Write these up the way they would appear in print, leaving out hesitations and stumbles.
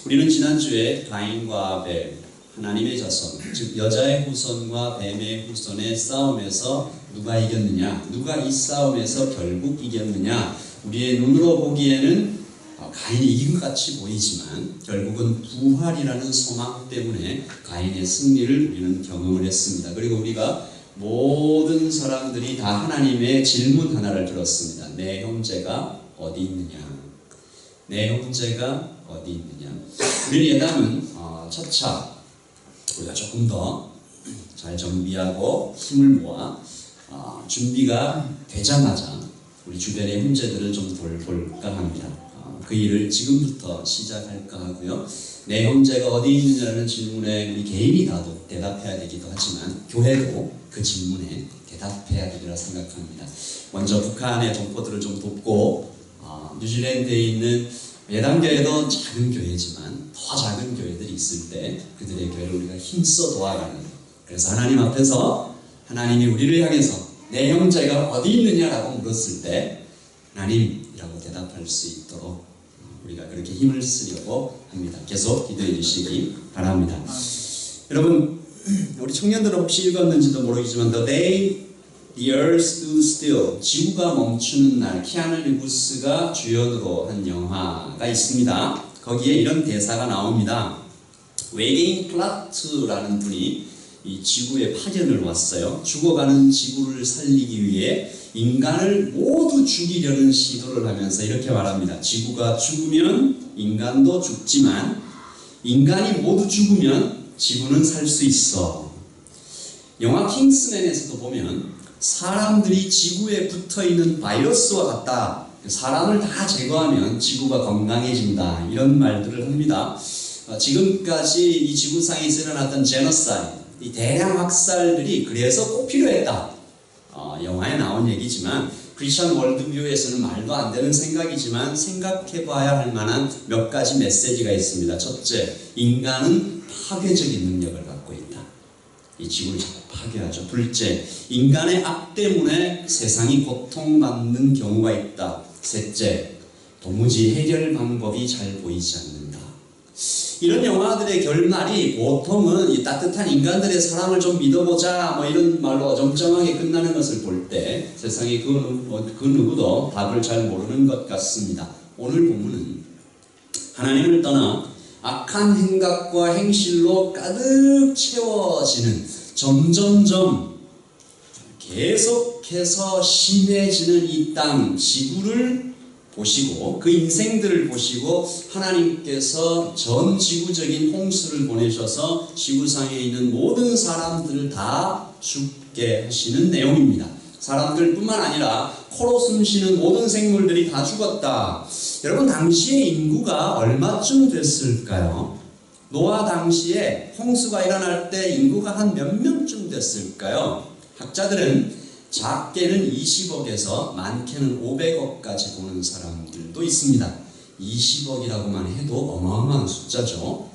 우리는 지난주에 가인과 아벨, 하나님의 자손, 즉 여자의 후손과 뱀의 후손의 싸움에서 누가 이겼느냐, 누가 이 싸움에서 결국 이겼느냐, 우리의 눈으로 보기에는 가인이 이긴 것 같이 보이지만 결국은 부활이라는 소망 때문에 가인의 승리를 우리는 경험을 했습니다. 그리고 우리가 모든 사람들이 다 하나님의 질문 하나를 들었습니다. 내 형제가 어디 있느냐? 내 형제가 어디 있느냐? 우리 예담은 차차 우리가 조금 더 잘 정비하고 힘을 모아 준비가 되자마자 우리 주변의 문제들을 좀 볼까 합니다. 그 일을 지금부터 시작할까 하고요. 내 형제가 어디 있느냐는 질문에 우리 개인이 다도 대답해야 되기도 하지만 교회도 그 질문에 대답해야 되리라 생각합니다. 먼저 북한의 동포들을 좀 돕고 뉴질랜드에 있는 예당교회도 작은 교회지만 더 작은 교회들이 있을 때 그들의 교회를 우리가 힘써 도와가는, 그래서 하나님 앞에서 하나님이 우리를 향해서 내 형제가 어디 있느냐라고 물었을 때 하나님이라고 대답할 수 있도록 우리가 그렇게 힘을 쓰려고 합니다. 계속 기도해 주시기 바랍니다. 여러분, 우리 청년들은 혹시 읽었는지도 모르겠지만 The Earth Stood Still, 지구가 멈추는 날, 키아누 리브스가 주연으로 한 영화가 있습니다. 거기에 이런 대사가 나옵니다. 외계인 플라트라는 분이 이 지구에 파견을 왔어요. 죽어가는 지구를 살리기 위해 인간을 모두 죽이려는 시도를 하면서 이렇게 말합니다. 지구가 죽으면 인간도 죽지만 인간이 모두 죽으면 지구는 살 수 있어. 영화 킹스맨에서도 보면 사람들이 지구에 붙어있는 바이러스와 같다. 사람을 다 제거하면 지구가 건강해진다. 이런 말들을 합니다. 지금까지 이 지구상에서 일어났던 제노사이드, 이 대량 학살들이 그래서 꼭 필요했다. 영화에 나온 얘기지만 크리스천 월드뷰에서는 말도 안 되는 생각이지만 생각해봐야 할 만한 몇 가지 메시지가 있습니다. 첫째, 인간은 파괴적인 능력을 갖고 있다. 이 지구를 자꾸 파괴하죠. 둘째, 인간의 악 때문에 세상이 고통받는 경우가 있다. 셋째, 도무지 해결 방법이 잘 보이지 않는다. 이런 영화들의 결말이 보통은 이 따뜻한 인간들의 사랑을 좀 믿어보자 뭐 이런 말로 어정쩡하게 끝나는 것을 볼 때 세상에 그 누구도 답을 잘 모르는 것 같습니다. 오늘 본문은 하나님을 떠나 악한 행각과 행실로 가득 채워지는, 점점점 계속해서 심해지는 이 땅, 지구를 보시고 그 인생들을 보시고 하나님께서 전 지구적인 홍수를 보내셔서 지구상에 있는 모든 사람들을 다 죽게 하시는 내용입니다. 사람들뿐만 아니라 코로 숨쉬는 모든 생물들이 다 죽었다. 여러분, 당시의 인구가 얼마쯤 됐을까요? 노아 당시에 홍수가 일어날 때 인구가 한 몇 명쯤 됐을까요? 학자들은 작게는 20억에서 많게는 500억까지 보는 사람들도 있습니다. 20억이라고만 해도 어마어마한 숫자죠.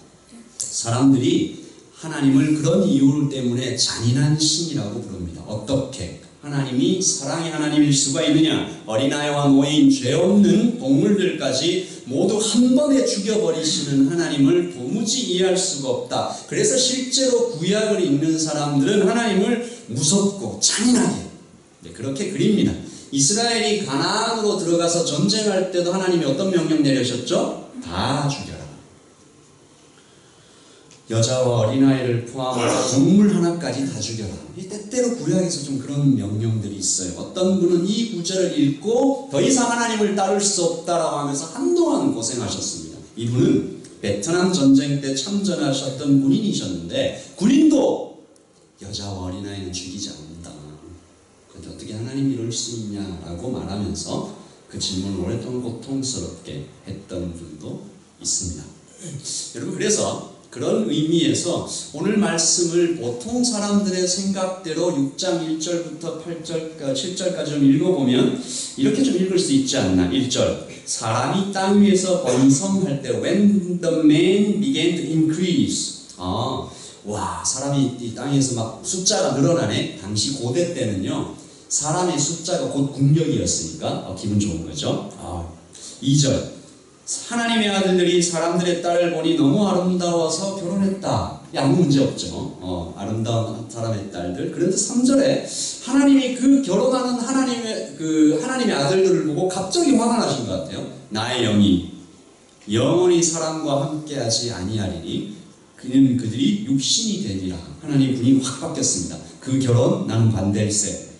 사람들이 하나님을 그런 이유 때문에 잔인한 신이라고 부릅니다. 어떻게? 하나님이 사랑의 하나님일 수가 있느냐? 어린아이와 노인, 죄 없는 동물들까지 모두 한 번에 죽여버리시는 하나님을 도무지 이해할 수가 없다. 그래서 실제로 구약을 읽는 사람들은 하나님을 무섭고 잔인하게 그렇게 그립니다. 이스라엘이 가나안으로 들어가서 전쟁할 때도 하나님이 어떤 명령 내리셨죠? 다 죽여라. 여자와 어린아이를 포함해서 동물 하나까지 다 죽여라. 때때로 구약에서 좀 그런 명령들이 있어요. 어떤 분은 이 구절을 읽고 더 이상 하나님을 따를 수 없다라고 하면서 한동안 고생하셨습니다. 이분은 베트남 전쟁 때 참전하셨던 군인이셨는데 군인도 여자와 어린아이는 죽이지 않는다. 그런데 어떻게 하나님이 이럴 수 있냐라고 말하면서 그 질문을 오랫동안 고통스럽게 했던 분도 있습니다. 여러분, 그래서 그런 의미에서 오늘 말씀을 보통 사람들의 생각대로 6장 1절부터 7절까지 좀 읽어보면 이렇게 좀 읽을 수 있지 않나. 1절, 사람이 땅 위에서 번성할 때 When the man began to increase. 와, 사람이 이 땅에서 막 숫자가 늘어나네. 당시 고대 때는요, 사람의 숫자가 곧 국력이었으니까 기분 좋은 거죠. 2절, 하나님의 아들들이 사람들의 딸을 보니 너무 아름다워서 결혼했다. 아무 문제 없죠. 아름다운 사람의 딸들. 그런데 3절에 하나님이 그 결혼하는 하나님의 아들들을 보고 갑자기 화가 나신 것 같아요. 나의 영이 영원히 사람과 함께하지 아니하리니 그는 그들이 육신이 되리라. 하나님 분이 확 바뀌었습니다. 그 결혼 나는 반대일세.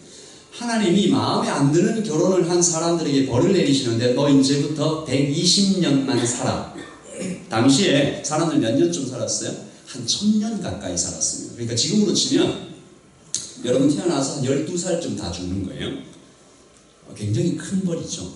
하나님이 마음에 안 드는 결혼을 한 사람들에게 벌을 내리시는데 너 이제부터 120년만 살아. 당시에 사람들 몇 년쯤 살았어요? 한 1000년 가까이 살았습니다. 그러니까 지금으로 치면 여러분 태어나서 한 12살쯤 다 죽는 거예요. 굉장히 큰 벌이죠.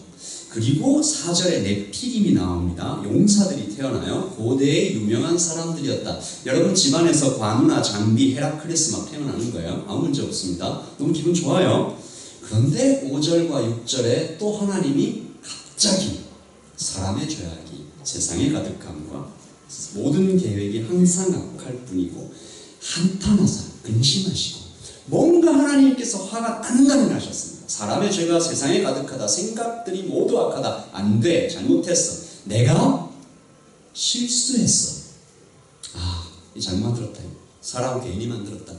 그리고 4절에 네피림이 나옵니다. 용사들이 태어나요. 고대의 유명한 사람들이었다. 여러분 집안에서 관우나 장비, 헤라클레스 막 태어나는 거예요. 아무 문제 없습니다. 너무 기분 좋아요. 그런데 5절과 6절에 또 하나님이 갑자기 사람의 죄악이 세상에 가득함과 모든 계획이 항상 악할 뿐이고 한탄하사 근심하시고 뭔가 하나님께서 화가 단단히 나셨습니다. 사람의 죄가 세상에 가득하다. 생각들이 모두 악하다. 안 돼. 잘못했어. 내가 실수했어. 이 잘못 만들었다. 사람 괜히 만들었다.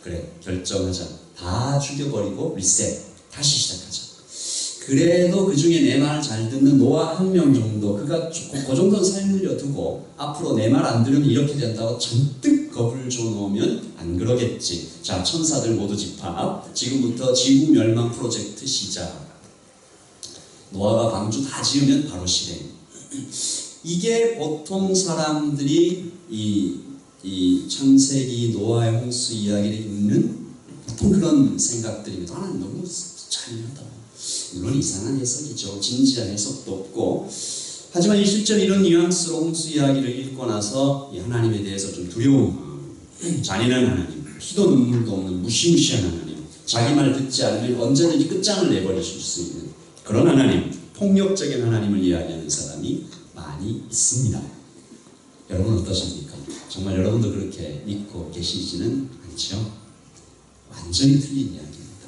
그래, 결정하자. 다 죽여버리고 리셋. 다시 시작하자. 그래도 그 중에 내 말 잘 듣는 노아 1명 정도, 그가 그 정도는 살려두고 앞으로 내 말 안 들으면 이렇게 된다고 잔뜩 겁을 줘놓으면 안 그러겠지. 자, 천사들 모두 집합. 지금부터 지구 멸망 프로젝트 시작. 노아가 방주 다 지으면 바로 실행. 이게 보통 사람들이 이 창세기 노아의 홍수 이야기를 읽는 보통 그런 생각들입니다. 하나님 너무 잔인하다. 물론 이상한 해석이죠. 진지한 해석도 없고. 하지만 이 실전 이런 뉘앙스로 홍수 이야기를 읽고 나서 이 하나님에 대해서 좀 두려운 마음, 잔인한 하나님, 피도 눈물도 없는 무시무시한 하나님, 자기 말 듣지 않으면 언제든지 끝장을 내버리실 수 있는 그런 하나님, 폭력적인 하나님을 이야기하는 사람이 많이 있습니다. 여러분 어떠십니까? 정말 여러분도 그렇게 믿고 계시지는 않죠? 완전히 틀린 이야기입니다.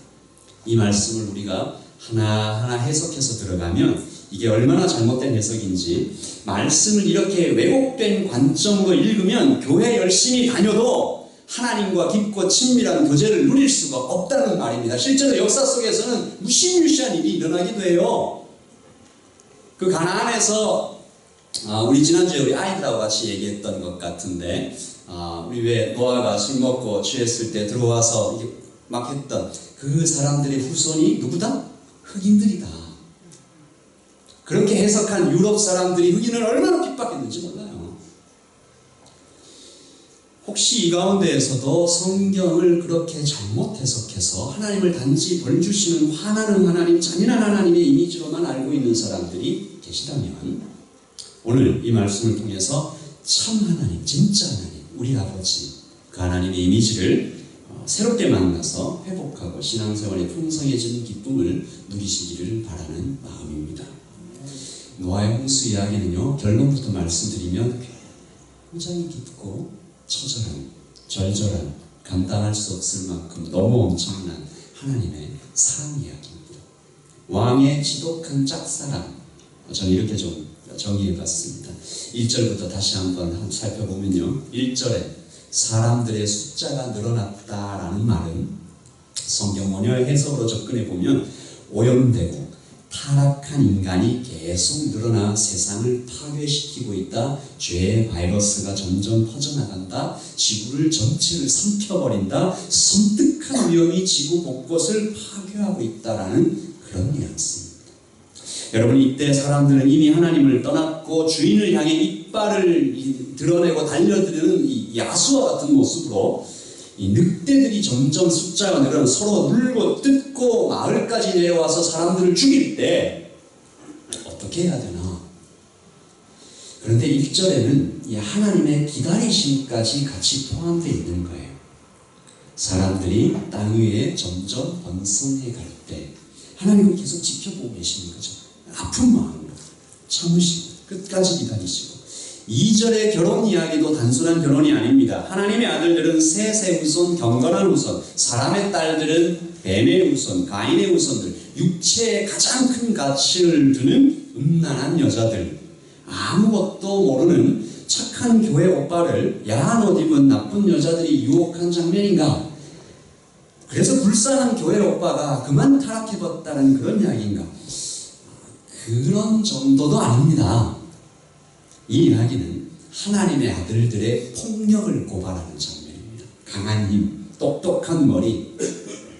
이 말씀을 우리가 하나하나 해석해서 들어가면 이게 얼마나 잘못된 해석인지, 말씀을 이렇게 왜곡된 관점으로 읽으면 교회 열심히 다녀도 하나님과 깊고 친밀한 교제를 누릴 수가 없다는 말입니다. 실제로 역사 속에서는 무시무시한 일이 일어나기도 해요. 그 가나안에서 우리 지난주에 우리 아이들하고 같이 얘기했던 것 같은데, 우리 왜 노아가 술 먹고 취했을 때 들어와서 이게 막 했던 그 사람들의 후손이 누구다? 흑인들이다. 그렇게 해석한 유럽 사람들이 흑인을 얼마나 핍박했는지 몰라요. 혹시 이 가운데에서도 성경을 그렇게 잘못 해석해서 하나님을 단지 벌 주시는 화나는 하나님, 잔인한 하나님의 이미지로만 알고 있는 사람들이 계시다면 오늘 이 말씀을 통해서 참 하나님, 진짜 하나님, 우리 아버지, 그 하나님의 이미지를 새롭게 만나서 회복하고 신앙생활에 풍성해지는 기쁨을 누리시기를 바라는 마음입니다. 노아의 홍수 이야기는요, 결론부터 말씀드리면 굉장히 깊고 처절한, 절절한, 감당할 수 없을 만큼 너무 엄청난 하나님의 사랑 이야기입니다. 왕의 지독한 짝사랑, 저는 이렇게 좀 정의해봤습니다. 1절부터 다시 한번 살펴보면요, 1절에 사람들의 숫자가 늘어났다라는 말은 성경 원어의 해석으로 접근해보면 오염되고 타락한 인간이 계속 늘어나 세상을 파괴시키고 있다. 죄의 바이러스가 점점 퍼져나간다. 지구를 전체를 삼켜버린다. 섬뜩한 위험이 지구 곳곳을 파괴하고 있다라는 그런 뉘앙스입니다. 여러분, 이때 사람들은 이미 하나님을 떠났고 주인을 향해 이빨을 드러내고 달려드는 이 야수와 같은 모습으로 이 늑대들이 점점 숫자가 늘어나 서로 물고 뜯고 마을까지 내려와서 사람들을 죽일 때 어떻게 해야 되나? 그런데 1절에는 이 하나님의 기다리심까지 같이 포함되어 있는 거예요. 사람들이 땅 위에 점점 번성해 갈 때 하나님은 계속 지켜보고 계시는 거죠. 아픈 마음으로 참으시고 끝까지 기다리시고. 2절의 결혼 이야기도 단순한 결혼이 아닙니다. 하나님의 아들들은 셋의 후손, 경건한 후손, 사람의 딸들은 뱀의 후손, 가인의 후손들, 육체의 가장 큰 가치를 두는 음란한 여자들, 아무것도 모르는 착한 교회 오빠를 야한 옷 입은 나쁜 여자들이 유혹한 장면인가? 그래서 불쌍한 교회 오빠가 그만 타락해봤다는 그런 이야기인가? 그런 정도도 아닙니다. 이 이야기는 하나님의 아들들의 폭력을 고발하는 장면입니다. 강한 힘, 똑똑한 머리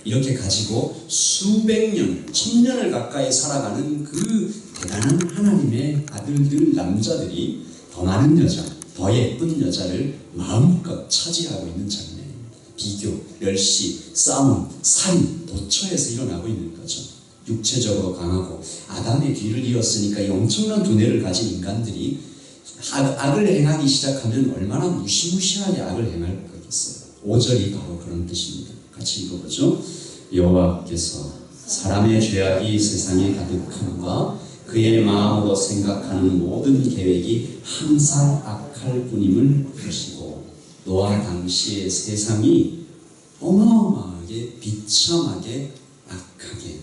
이렇게 가지고 수백 년, 1000년을 가까이 살아가는 그 대단한 하나님의 아들들 남자들이 더 많은 여자, 더 예쁜 여자를 마음껏 차지하고 있는 장면입니다. 비교, 멸시, 싸움, 살인, 도처에서 일어나고 있는 거죠. 육체적으로 강하고 아담의 뒤를 이었으니까 이 엄청난 두뇌를 가진 인간들이 악을 행하기 시작하면 얼마나 무시무시하게 악을 행할 거겠어요. 5절이 바로 그런 뜻입니다. 같이 읽어보죠. 여호와께서 사람의 죄악이 세상에 가득함과 그의 마음으로 생각하는 모든 계획이 항상 악할 뿐임을 보시고 노아 당시의 세상이 어마어마하게 비참하게 악하게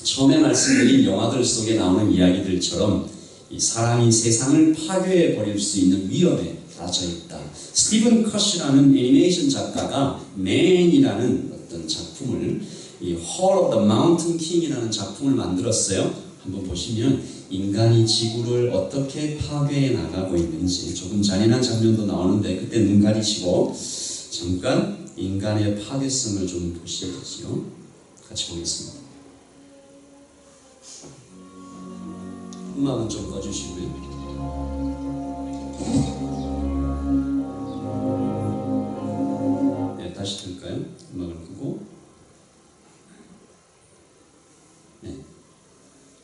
처음에 말씀드린 영화들 속에 나오는 이야기들처럼 이 사람이 세상을 파괴해 버릴 수 있는 위험에 빠져 있다. 스티븐 컷이라는 애니메이션 작가가 맨이라는 어떤 작품을 이 Hall of the Mountain King이라는 작품을 만들었어요. 한번 보시면 인간이 지구를 어떻게 파괴해 나가고 있는지 조금 잔인한 장면도 나오는데 그때 눈 가리시고 잠깐 인간의 파괴성을 좀 보시겠지요. 같이 보겠습니다. 음악은 좀 꺼주시고요. 네, 다시 들까요? 음악을 끄고. 네,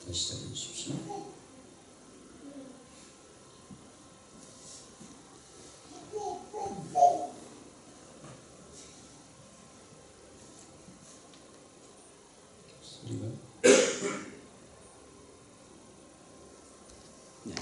다시 시작해 주십시오. 소리가. 네.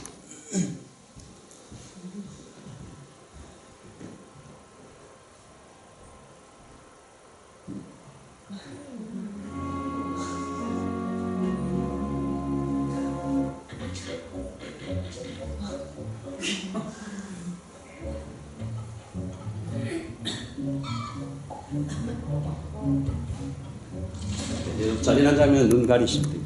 잔인한 장면 눈 가리실 때.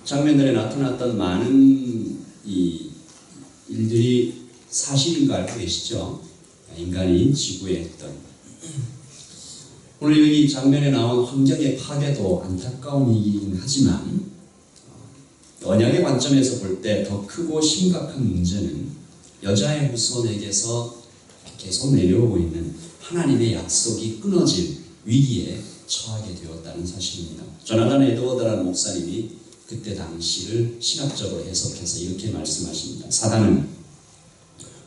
장면들에 나타났던 많은 이 일들이 사실인 거 알고 계시죠? 인간이 지구에 했던. 오늘 여기 장면에 나온 환경의 파괴도 안타까움이긴 하지만 언약의 관점에서 볼 때 더 크고 심각한 문제는 여자의 후손에게서 계속 내려오고 있는 하나님의 약속이 끊어질 위기에 처하게 되었다는 사실입니다. 조나단 에드워드라는 목사님이 그때 당시를 신학적으로 해석해서 이렇게 말씀하십니다. 사단은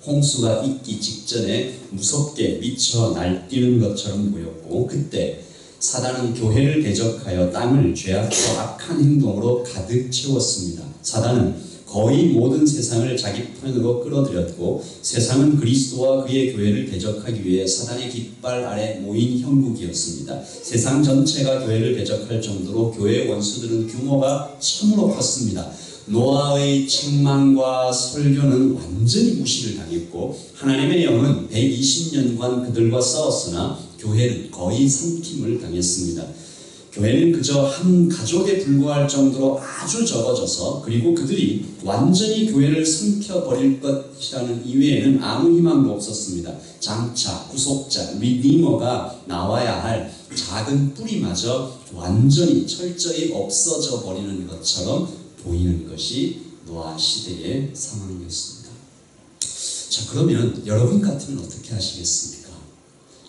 홍수가 있기 직전에 무섭게 미쳐 날뛰는 것처럼 보였고, 그때 사단은 교회를 대적하여 땅을 죄악과 악한 행동으로 가득 채웠습니다. 사단은 거의 모든 세상을 자기 편으로 끌어들였고, 세상은 그리스도와 그의 교회를 대적하기 위해 사단의 깃발 아래 모인 형국이었습니다. 세상 전체가 교회를 대적할 정도로 교회의 원수들은 규모가 참으로 컸습니다. 노아의 책망과 설교는 완전히 무시를 당했고, 하나님의 영은 120년간 그들과 싸웠으나 교회는 거의 삼킴을 당했습니다. 교회는 그저 한 가족에 불과할 정도로 아주 적어져서, 그리고 그들이 완전히 교회를 삼켜버릴 것이라는 이외에는 아무 희망도 없었습니다. 장차 구속자, 리디머가 나와야 할 작은 뿌리마저 완전히 철저히 없어져 버리는 것처럼 보이는 것이 노아 시대의 상황이었습니다. 자, 그러면 여러분 같으면 어떻게 하시겠습니까?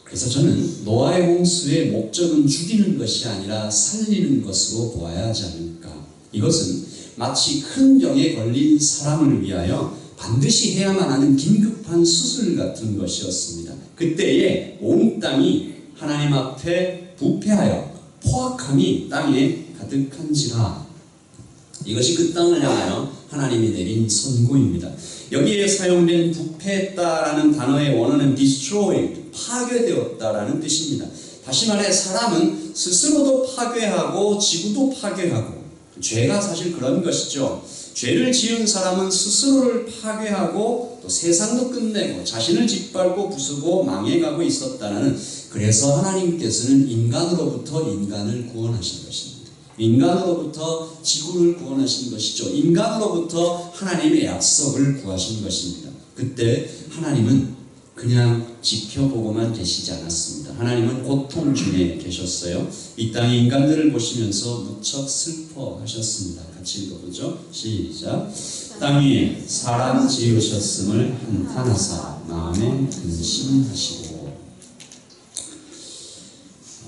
그래서 저는 노아의 홍수의 목적은 죽이는 것이 아니라 살리는 것으로 보아야 하지 않을까. 이것은 마치 큰 병에 걸린 사람을 위하여 반드시 해야만 하는 긴급한 수술 같은 것이었습니다. 그때에 온 땅이 하나님 앞에 부패하여 포악함이 땅에 가득한지라. 이것이 그 땅을 향하여 하나님이 내린 선고입니다. 여기에 사용된 부패했다라는 단어의 원어는 destroyed, 파괴되었다라는 뜻입니다. 다시 말해 사람은 스스로도 파괴하고 지구도 파괴하고, 죄가 사실 그런 것이죠. 죄를 지은 사람은 스스로를 파괴하고 또 세상도 끝내고 자신을 짓밟고 부수고 망해가고 있었다는, 그래서 하나님께서는 인간으로부터 인간을 구원하신 것입니다. 인간으로부터 지구를 구원하신 것이죠. 인간으로부터 하나님의 약속을 구하신 것입니다. 그때 하나님은 그냥 지켜보고만 계시지 않았습니다. 하나님은 고통 중에 계셨어요. 이 땅의 인간들을 보시면서 무척 슬퍼하셨습니다. 같이 읽어보죠. 시작. 땅 위에 사람 지으셨음을 한탄하사 마음에 근심하시고.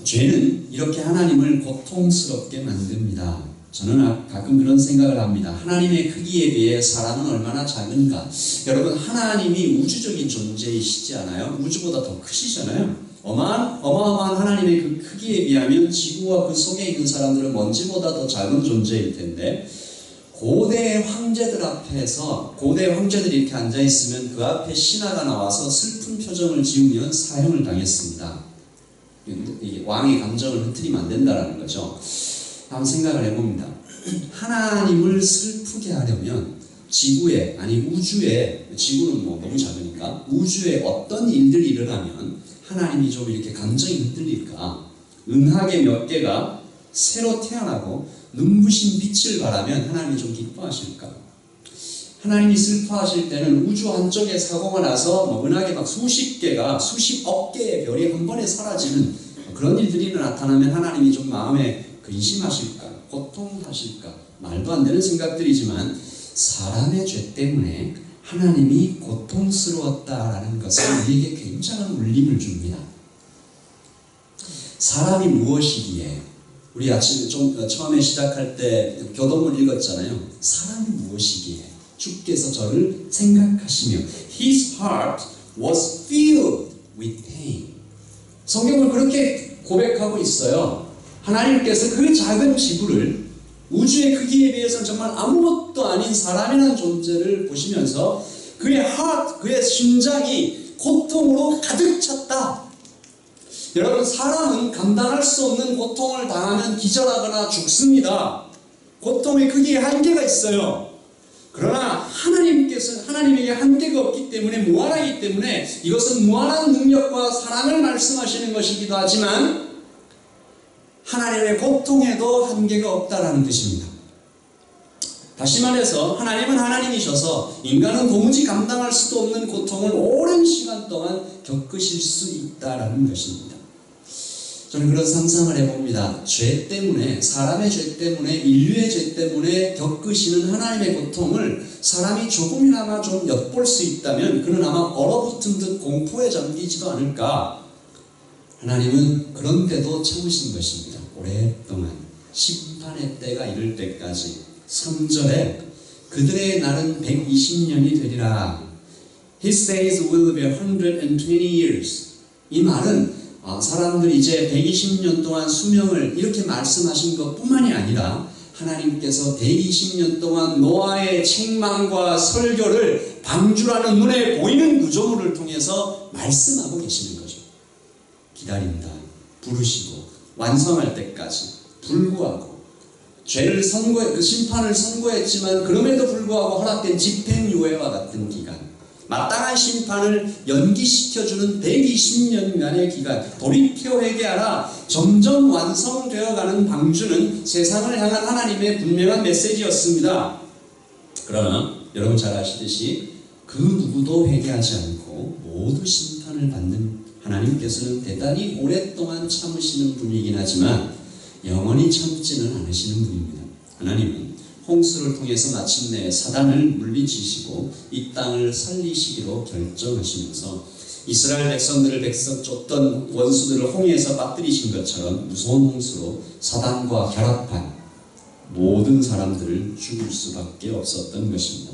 죄는 이렇게 하나님을 고통스럽게 만듭니다. 저는 가끔 그런 생각을 합니다. 하나님의 크기에 비해 사람은 얼마나 작은가. 여러분, 하나님이 우주적인 존재이시지 않아요? 우주보다 더 크시잖아요. 어마어마한 하나님의 그 크기에 비하면 지구와 그 속에 있는 사람들은 먼지보다 더 작은 존재일 텐데, 고대 황제들 앞에서 고대 황제들이 이렇게 앉아있으면 그 앞에 신하가 나와서 슬픈 표정을 지으면 사형을 당했습니다. 이게 왕의 감정을 흐트리면 안 된다는 거죠. 한번 생각을 해봅니다. 하나님을 슬프게 하려면 지구에, 아니 우주에, 지구는 뭐 너무 작으니까 우주에 어떤 일들이 일어나면 하나님이 좀 이렇게 감정이 흔들릴까? 은하계 몇 개가 새로 태어나고 눈부신 빛을 발하면 하나님이 좀 기뻐하실까? 하나님이 슬퍼하실 때는 우주 한쪽에 사고가 나서 뭐 은하계 막 수십 개가, 수십억 개의 별이 한 번에 사라지는 그런 일들이 나타나면 하나님이 좀 마음에 근심하실까? 고통하실까? 말도 안 되는 생각들이지만 사람의 죄 때문에 하나님이 고통스러웠다라는 것은 우리에게 굉장한 울림을 줍니다. 사람이 무엇이기에, 우리 아침에 처음에 시작할 때 교동을 읽었잖아요. 사람이 무엇이기에 주께서 저를 생각하시며 His heart was filled with pain. 성경을 그렇게 고백하고 있어요. 하나님께서 그 작은 지구를, 우주의 크기에 비해서는 정말 아무것도 아닌 사람이라는 존재를 보시면서 그의 heart, 그의 심장이 고통으로 가득 찼다. 여러분, 사람은 감당할 수 없는 고통을 당하면 기절하거나 죽습니다. 고통의 크기에 한계가 있어요. 그러나 하나님에게 한계가 없기 때문에, 무한하기 때문에 이것은 무한한 능력과 사랑을 말씀하시는 것이기도 하지만 하나님의 고통에도 한계가 없다라는 뜻입니다. 다시 말해서 하나님은 하나님이셔서 인간은 도무지 감당할 수도 없는 고통을 오랜 시간 동안 겪으실 수 있다라는 것입니다. 저는 그런 상상을 해봅니다. 죄 때문에, 사람의 죄 때문에, 인류의 죄 때문에 겪으시는 하나님의 고통을 사람이 조금이나마 좀 엿볼 수 있다면 그는 아마 얼어붙은 듯 공포에 잠기지도 않을까. 하나님은 그런데도 참으신 것입니다. 오랫동안 심판의 때가 이를 때까지. 3절에 그들의 날은 120년이 되리라. His days will be 120 years. 이 말은 사람들이 이제 120년 동안 수명을 이렇게 말씀하신 것뿐만이 아니라 하나님께서 120년 동안 노아의 책망과 설교를 방주라는 눈에 보이는 구조물을 통해서 말씀하고 계시는 거죠. 기다린다, 부르시고 완성할 때까지 불구하고 죄를 그 심판을 선고했지만 그럼에도 불구하고 허락된 집행유예와 같은 기간, 마땅한 심판을 연기시켜주는 120년간의 기간, 돌이켜 회개하라. 점점 완성되어가는 방주는 세상을 향한 하나님의 분명한 메시지였습니다. 그러나 여러분 잘 아시듯이 그 누구도 회개하지 않고 모두 심판을 받는 하나님께서는 대단히 오랫동안 참으시는 분이긴 하지만 영원히 참지는 않으시는 분입니다. 하나님은 홍수를 통해서 마침내 사단을 물리치시고 이 땅을 살리시기로 결정하시면서 이스라엘 백성들을 쫓던 원수들을 홍해에서 빠뜨리신 것처럼 무서운 홍수로 사단과 결합한 모든 사람들을 죽일 수밖에 없었던 것입니다.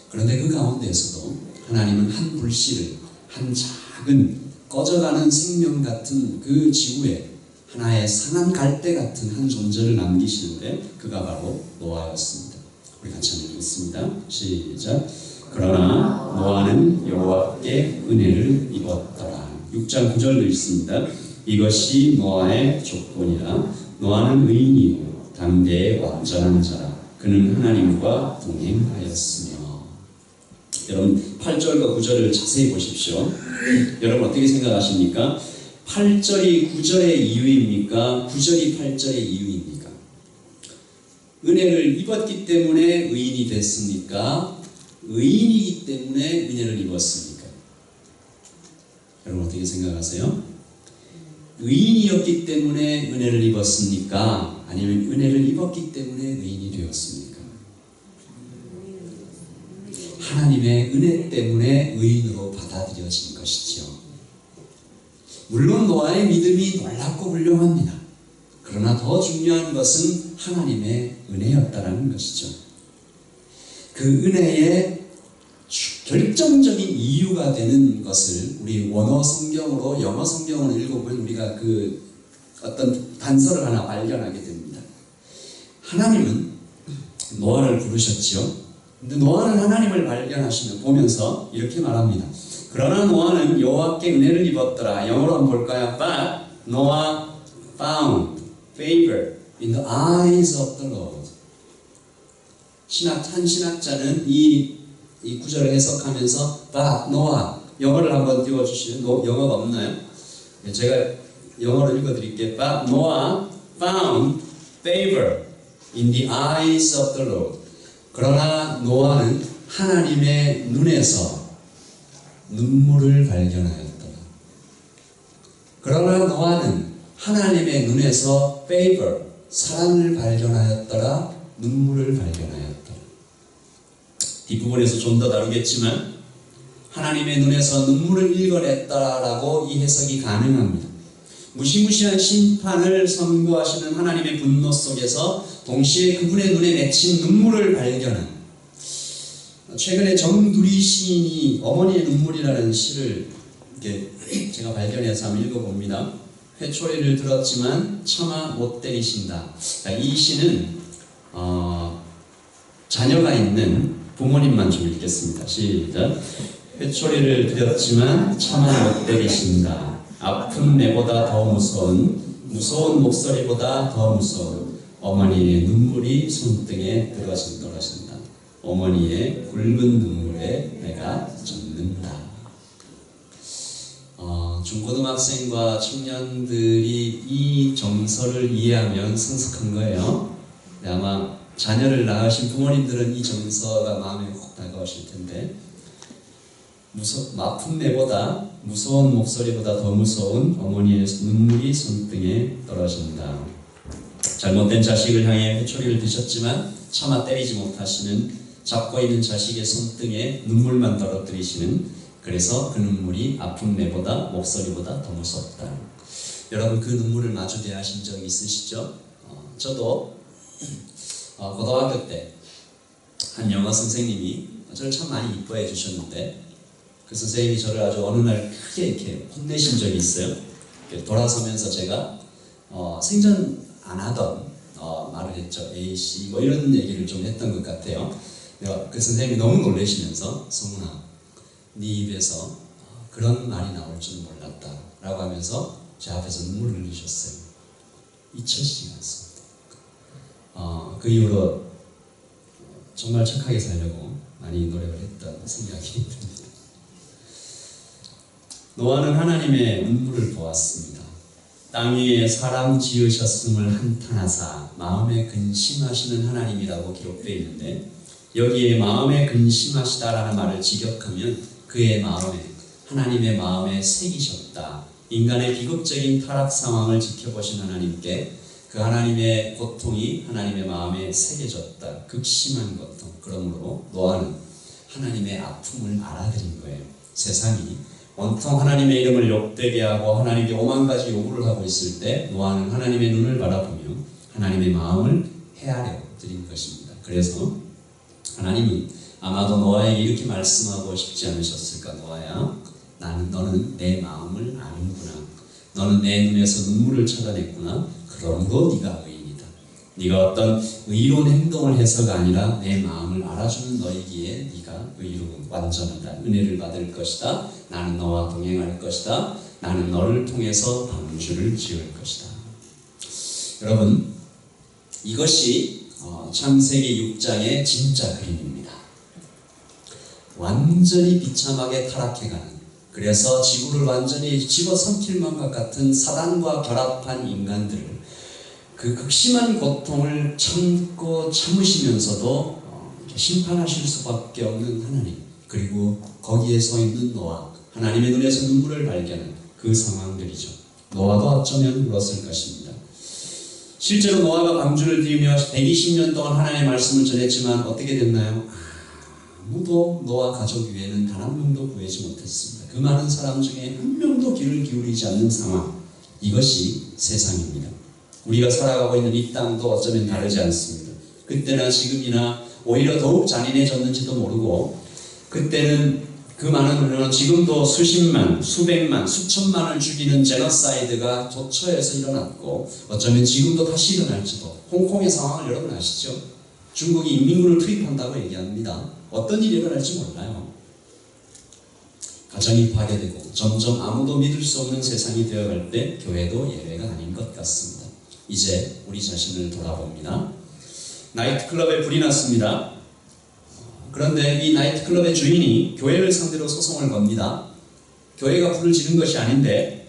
그런데 그 가운데에서도 하나님은 한 불씨를, 한 작은 꺼져가는 생명 같은 그 지구에 하나의 상한 갈대 같은 한 존재를 남기시는데 그가 바로 노아였습니다. 우리 같이 한번 읽겠습니다. 시작. 그러나 노아는 여호와께 은혜를 입었더라. 6장 9절도 있습니다. 이것이 노아의 조건이라. 노아는 의인이요 당대의 완전한 자라. 그는 하나님과 동행하였으며. 여러분 8절과 9절을 자세히 보십시오. 여러분 어떻게 생각하십니까? 8절이 9절의 이유입니까? 9절이 8절의 이유입니까? 은혜를 입었기 때문에 의인이 됐습니까? 의인이기 때문에 은혜를 입었습니까? 여러분 어떻게 생각하세요? 의인이었기 때문에 은혜를 입었습니까? 아니면 은혜를 입었기 때문에 의인이 되었습니까? 하나님의 은혜 때문에 의인으로 받아들여진 것이지요. 물론 노아의 믿음이 놀랍고 훌륭합니다. 그러나 더 중요한 것은 하나님의 은혜였다라는 것이죠. 그 은혜의 결정적인 이유가 되는 것을 우리 원어 성경으로, 영어 성경으로 읽어보면 우리가 그 어떤 단서를 하나 발견하게 됩니다. 하나님은 노아를 부르셨지요. 근데 노아는 하나님을 발견하시면 보면서 이렇게 말합니다. 그러나 노아는 여호와께 은혜를 입었더라. 영어로 한번 볼까요? But Noah found favor in the eyes of the Lord. 한 신학자는 이 구절을 해석하면서 But Noah, 영어를 한번 띄워주시면 영어가 없나요? 제가 영어로 읽어드릴게요. But Noah found favor in the eyes of the Lord. 그러나 노아는 하나님의 눈에서 눈물을 발견하였더라. 그러나 노아는 하나님의 눈에서 favor, 사랑을 발견하였더라. 눈물을 발견하였더라. 뒷부분에서 좀 더 다루겠지만 하나님의 눈에서 눈물을 읽어냈다라고 이 해석이 가능합니다. 무시무시한 심판을 선고하시는 하나님의 분노 속에서 동시에 그분의 눈에 맺힌 눈물을 발견한, 최근에 정두리 시인이 어머니의 눈물이라는 시를 이렇게 제가 발견해서 한번 읽어봅니다. 회초리를 들었지만 차마 못 때리신다. 이 시는 자녀가 있는 부모님만 좀 읽겠습니다. 시작. 회초리를 들었지만 차마 못 때리신다. 아픈 내보다 더 무서운 목소리보다 더 무서운 어머니의 눈물이 손등에 떨어진다. 어머니의 굵은 눈물에 내가 젖는다. 중고등학생과 청년들이 이 정서를 이해하면 성숙한 거예요. 아마 자녀를 낳으신 부모님들은 이 정서가 마음에 훅 다가오실 텐데, 아픈 내보다, 무서운 목소리보다 더 무서운 어머니의 눈물이 손등에 떨어진다. 잘못된 자식을 향해 회초리를 드셨지만 차마 때리지 못하시는, 잡고 있는 자식의 손등에 눈물만 떨어뜨리시는, 그래서 그 눈물이 아픈 내보다, 목소리보다 더 무섭다. 여러분, 그 눈물을 마주 대하신 적 있으시죠? 저도 고등학교 때 한 영어 선생님이 저를 참 많이 이뻐해 주셨는데, 그 선생님이 저를 아주 어느 날 크게 이렇게 혼내신 적이 있어요. 돌아서면서 제가 생전 안 하던 말을 했죠. A, C 뭐 이런 얘기를 좀 했던 것 같아요. 그 선생님이 너무 놀라시면서, 성훈아, 네 입에서 그런 말이 나올 줄 몰랐다 라고 하면서 제 앞에서 눈물을 흘리셨어요. 잊혀지지 않습니다. 그 이후로 정말 착하게 살려고 많이 노력을 했던 생각이 듭니다. 노아는 하나님의 눈물을 보았습니다. 땅 위에 사람 지으셨음을 한탄하사 마음에 근심하시는 하나님이라고 기록되어 있는데, 여기에 마음에 근심하시다라는 말을 직역하면 그의 마음에, 하나님의 마음에 새기셨다. 인간의 비극적인 타락 상황을 지켜보신 하나님께 그 하나님의 고통이 하나님의 마음에 새겨졌다. 극심한 고통. 그러므로 노아는 하나님의 아픔을 알아들인 거예요. 세상이 온통 하나님의 이름을 욕되게 하고 하나님께 오만 가지 요구를 하고 있을 때 노아는 하나님의 눈을 바라보며 하나님의 마음을 헤아려 드린 것입니다. 그래서 하나님은 아마도 노아에게 이렇게 말씀하고 싶지 않으셨을까? 노아야, 너는 내 마음을 아는구나. 너는 내 눈에서 눈물을 찾아냈구나. 그러므로 네가 의인이다. 네가 어떤 의로운 행동을 해서가 아니라 내 마음을 알아주는 너이기에 네가 의로운, 완전하다. 은혜를 받을 것이다. 나는 너와 동행할 것이다. 나는 너를 통해서 방주를 지을 것이다. 여러분, 이것이 창세기 6장의 진짜 그림입니다. 완전히 비참하게 타락해가는, 그래서 지구를 완전히 집어삼킬 것 같은 사단과 결합한 인간들을, 그 극심한 고통을 참고 참으시면서도 심판하실 수밖에 없는 하나님, 그리고 거기에 서 있는 노아, 하나님의 눈에서 눈물을 발견한 그 상황들이죠. 노아도 어쩌면 울었을 것입니다. 실제로 노아가 방주를 띄우며 120년 동안 하나님의 말씀을 전했지만 어떻게 됐나요? 아무도 노아 가족 위에는 단 한 명도 구하지 못했습니다. 그 많은 사람 중에 한 명도 귀를 기울이지 않는 상황, 이것이 세상입니다. 우리가 살아가고 있는 이 땅도 어쩌면 다르지 않습니다. 그때나 지금이나 오히려 더욱 잔인해졌는지도 모르고, 그때는 그 많은 물론 지금도 수십만, 수백만, 수천만을 죽이는 제너사이드가 도처에서 일어났고, 어쩌면 지금도 다시 일어날지도. 홍콩의 상황을 여러분 아시죠? 중국이 인민군을 투입한다고 얘기합니다. 어떤 일이 일어날지 몰라요. 가정이 파괴되고 점점 아무도 믿을 수 없는 세상이 되어갈 때 교회도 예외가 아닌 것 같습니다. 이제 우리 자신을 돌아봅니다. 나이트클럽에 불이 났습니다. 그런데 이 나이트클럽의 주인이 교회를 상대로 소송을 겁니다. 교회가 불을 지른 것이 아닌데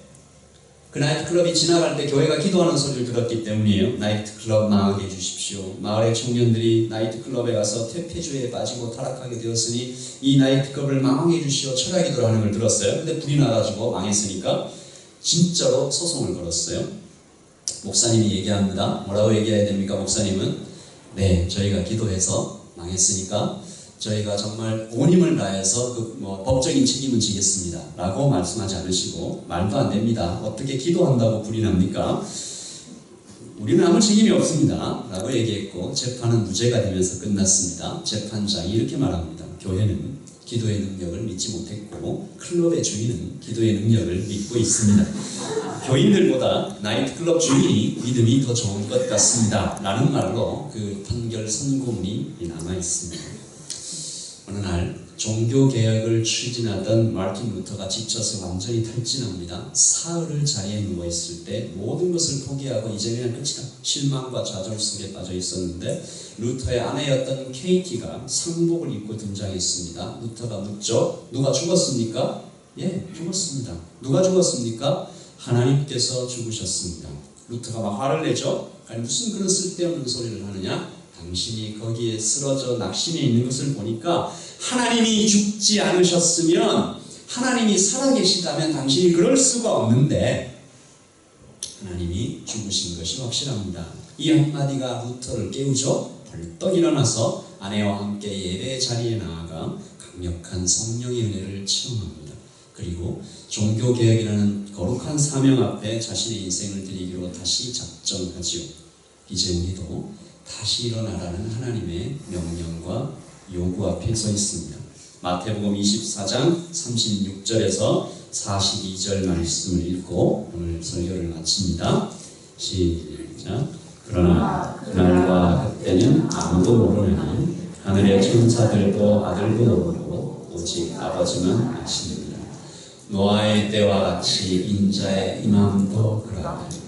그 나이트클럽이 지나갈 때 교회가 기도하는 소리를 들었기 때문이에요. 나이트클럽 망하게 해주십시오. 마을의 청년들이 나이트클럽에 가서 퇴폐주의에 빠지고 타락하게 되었으니 이 나이트클럽을 망하게 해주시오. 철야 기도를 하는 걸 들었어요. 근데 불이 나가지고 망했으니까 진짜로 소송을 걸었어요. 목사님이 얘기합니다. 뭐라고 얘기해야 됩니까? 목사님은 네, 저희가 기도해서 망했으니까 저희가 정말 온 힘을 다해서 법적인 책임은 지겠습니다 라고 말씀하지 않으시고, 말도 안 됩니다. 어떻게 기도한다고 불이 납니까? 우리는 아무 책임이 없습니다 라고 얘기했고, 재판은 무죄가 되면서 끝났습니다. 재판장이 이렇게 말합니다. 교회는 기도의 능력을 믿지 못했고 클럽의 주인은 기도의 능력을 믿고 있습니다. 교인들보다 나이트클럽 주인이 믿음이 더 좋은 것 같습니다 라는 말로 그 판결 선고문이 남아있습니다. 어느 날 종교개혁을 추진하던 마틴 루터가 지쳐서 완전히 탈진합니다. 사흘을 자리에 누워있을 때 모든 것을 포기하고 이제 그냥 끝이다, 실망과 좌절 속에 빠져 있었는데 루터의 아내였던 케이티가 상복을 입고 등장했습니다. 루터가 묻죠. 누가 죽었습니까? 예, 죽었습니다. 누가 죽었습니까? 하나님께서 죽으셨습니다. 루터가 막 화를 내죠. 아니 무슨 그런 쓸데없는 소리를 하느냐? 당신이 거기에 쓰러져 낙심해 있는 것을 보니까 하나님이 죽지 않으셨으면, 하나님이 살아계시다면 당신이 그럴 수가 없는데 하나님이 죽으신 것이 확실합니다. 이 한마디가 루터를 깨우죠. 벌떡 일어나서 아내와 함께 예배 자리에 나아가 강력한 성령의 은혜를 체험합니다. 그리고 종교개혁이라는 거룩한 사명 앞에 자신의 인생을 드리기로 다시 작정하지요. 이제 우리도 다시 일어나라는 하나님의 명령과 요구 앞에 서 있습니다. 마태복음 24장 36절에서 42절 말씀을 읽고 오늘 설교를 마칩니다. 시작. 그러나 그날과 그때는 아무도 모르느니 하늘의 천사들도 아들도 모르고 오직 아버지만 아시느니라. 노아의 때와 같이 인자의 임함도 그러하리라.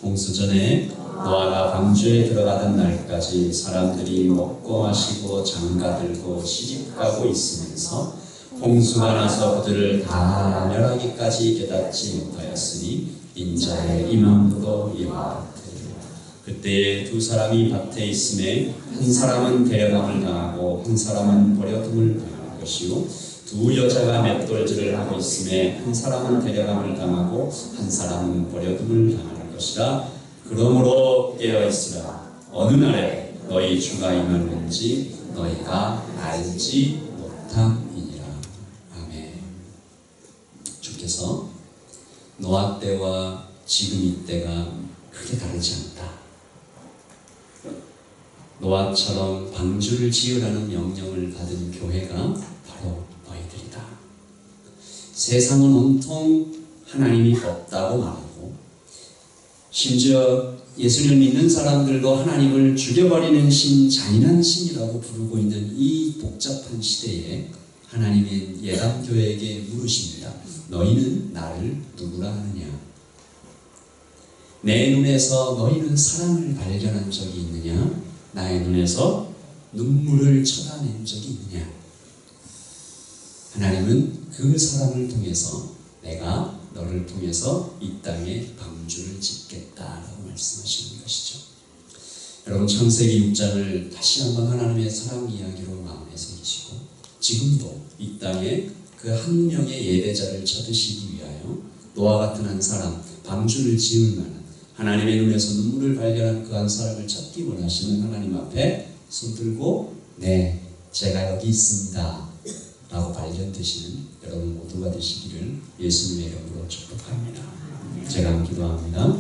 홍수전에 노아가 방주에 들어가던 날까지 사람들이 먹고 마시고 장가들고 시집가고 있으면서 홍수가 나서 그들을 다 멸하기까지 깨닫지 못하였으니 인자의 임함도 이와 같으리라. 그때에 두 사람이 밭에 있음에 한 사람은 데려감을 당하고 한 사람은 버려둠을 당할 것이요 두 여자가 맷돌질을 하고 있음에 한 사람은 데려감을 당하고 한 사람은 버려둠을 당할 것이라. 그러므로 깨어있으라. 어느 날에 너희 주가 임하는지 너희가 알지 못함이니라. 아멘. 주께서 노아 때와 지금 이때가 크게 다르지 않다. 노아처럼 방주를 지으라는 명령을 받은 교회가 바로 너희들이다. 세상은 온통 하나님이 없다고 말하고, 심지어 예수를 믿는 사람들도 하나님을 죽여버리는 신, 잔인한 신이라고 부르고 있는 이 복잡한 시대에 하나님은 예담교회에게 물으십니다. 너희는 나를 누구라 하느냐? 내 눈에서 너희는 사랑을 발견한 적이 있느냐? 나의 눈에서 눈물을 쳐다낸 적이 있느냐? 하나님은 그 사랑을 통해서 내가 너를 통해서 이 땅에 방주를 짓겠다라고 말씀하시는 것이죠. 여러분, 창세기 6장을 다시 한번 하나님의 사랑 이야기로 마음에 새기시고 지금도 이 땅에 그 한 명의 예배자를 찾으시기 위하여 노아 같은 한 사람, 방주를 지을 만한 하나님의 눈에서 눈물을 발견한 그 한 사람을 찾기 원하시는 하나님 앞에 손들고 네, 제가 여기 있습니다 라고 발견되시는 여러분 모두가 되시기를 예수님의 이름으로 축복합니다. 제가 기도합니다.